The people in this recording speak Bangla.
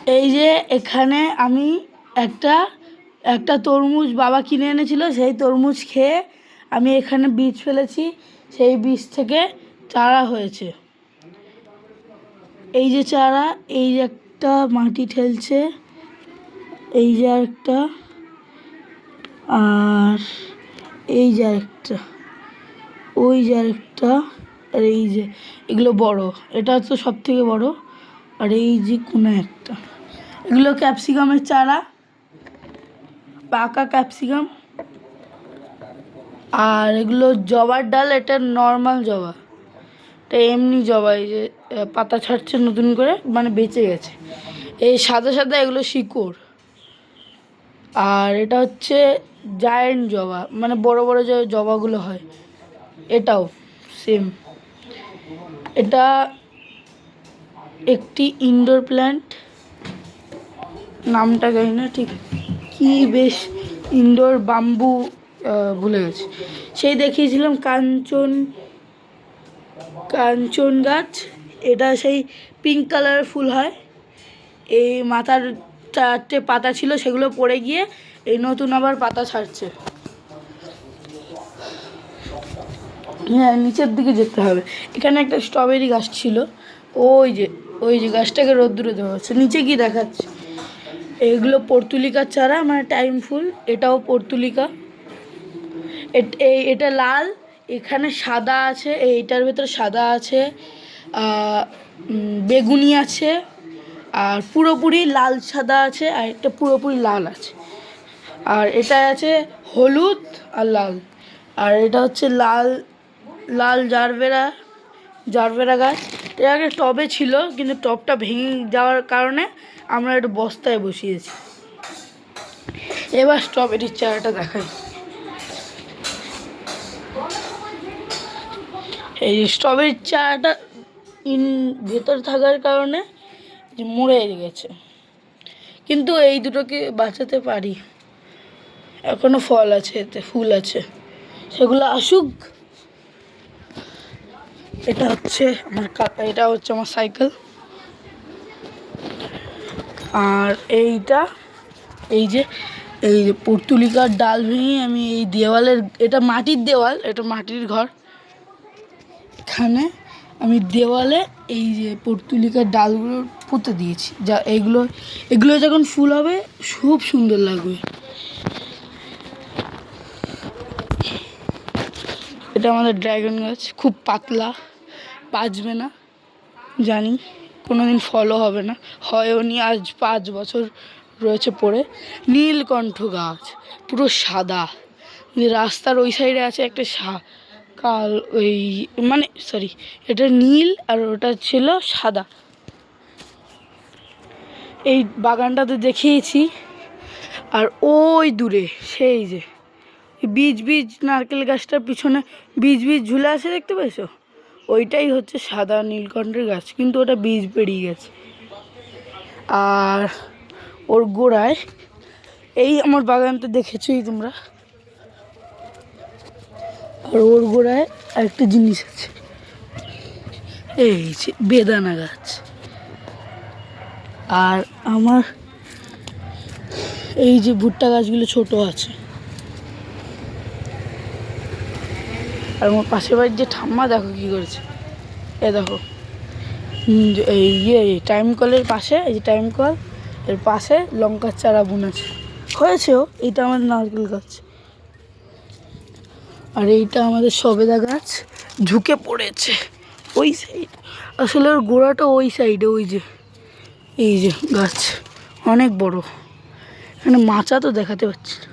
এই যে এখানে আমি একটা তরমুজ বাবা কিনে এনেছিল, সেই তরমুজ খেয়ে আমি এখানে বীজ ফেলেছি, সেই বীজ থেকে চারা হয়েছে। এই যে চারা, এই যে একটা মাটি ঠেলছে, এই যে একটা, আর এই যে একটা, ওই যে একটা, আর এই যে এগুলো বড়, এটা হচ্ছে সব থেকে বড়, আর এই যে কোনো একটা, এগুলো ক্যাপসিকামের চারা, পাকা ক্যাপসিকাম। আর এগুলো জবার ডাল, এটা নর্মাল জবা, এটা এমনি জবা, এই যে পাতা ছাড়ছে নতুন করে, মানে বেঁচে গেছে। এই সাদা সাদা এগুলো শিকড়। আর এটা হচ্ছে জায়েন্ট জবা, মানে বড় বড় যে জবাগুলো হয়, এটাও সেম। এটা একটি ইনডোর প্ল্যান্ট, নামটা জানি না ঠিক কি, বেশ ইনডোর বাম্বু, ভুলে গেছি। সেই দেখিয়েছিলাম কাঞ্চন গাছ, এটা সেই পিঙ্ক কালারের ফুল হয়। এই মাথার 4টে পাতা ছিল, সেগুলো পড়ে গিয়ে এই নতুন আবার পাতা ছাড়ছে। হ্যাঁ, নিচের দিকে যেতে হবে। এখানে একটা স্ট্রবেরি গাছ ছিল, ওই যে গাছটাকে রোদ্দুরে দেওয়া হচ্ছে। নিচে কি দেখাচ্ছে, এগুলো পর্তুলিকার চারা, মানে টাইম ফুল, এটাও পর্তুলিকা। এটা লাল, এখানে সাদা আছে, এইটার ভেতরে সাদা আছে, বেগুনি আছে, আর পুরোপুরি লাল সাদা আছে, আর একটা পুরোপুরি লাল আছে, আর এটা আছে হলুদ আর লাল। আর এটা হচ্ছে লাল জারবেরা গাছ। এটা একটা টবে ছিল, কিন্তু টবটা ভেঙে যাওয়ার কারণে আমরা একটু বস্তায় বসিয়েছি। এবার স্ট্রবেরির চারাটা দেখাই। এই স্ট্রবেরির চারাটা ভেতর থাকার কারণে যে মরে গেছে, কিন্তু এই দুটোকে বাঁচাতে পারি। এখনো ফল আছে, এতে ফুল আছে, সেগুলো আসুক। এটা হচ্ছে আমার সাইকেল। আর এই যে পর্তুলিকার ডাল ভেঙে আমি এই দেওয়ালের, এটা মাটির দেওয়াল, এটা মাটির ঘর, এখানে আমি দেওয়ালে এই যে পর্তুলিকার ডালগুলো পুঁতে দিয়েছি, যা এগুলো যখন ফুল হবে খুব সুন্দর লাগবে। এটা আমাদের ড্রাগন গাছ, খুব পাতলা, বাঁচবে না জানি, কোনোদিন ফলও হবে না, হয়ও নি, আজ 5 বছর রয়েছে পড়ে। নীলকণ্ঠ গাছ, পুরো সাদা, রাস্তার ওই সাইডে আছে একটা কাল, এটা নীল আর ওটা ছিল সাদা। এই বাগানটাতে দেখিয়েছি। আর ওই দূরে সেই যে বীজ নারকেল গাছটার পিছনে বীজ ঝুলে আছে, দেখতে পেয়েছো? ওইটাই হচ্ছে সাদা নীলকণ্ঠের গাছ, কিন্তু ওটা বীজ বেরিয়ে গেছে। আর ওর গোড়ায়, এই আমার বাগানটা দেখেছোই তোমরা, আর ওর গোড়ায় আরেকটা জিনিস আছে, এই যে বেদানা গাছ। আর আমার এই যে ভুট্টা গাছগুলো ছোট আছে। আর আমার পাশের বাড়ির যে ঠাম্মা, দেখো কি করেছে, দেখো এই টাইম কলের পাশে, এই যে টাইম কল এর পাশে লঙ্কার চারা বুনেছে, হয়েছেও। এইটা আমাদের নারকেল গাছ, আর এইটা আমাদের সবেদা গাছ, ঝুঁকে পড়েছে ওই সাইড, আসলে ওর গোড়াটা ওই সাইডে, এই যে গাছ অনেক বড়, এখানে মাচা তো দেখাতে পাচ্ছি না।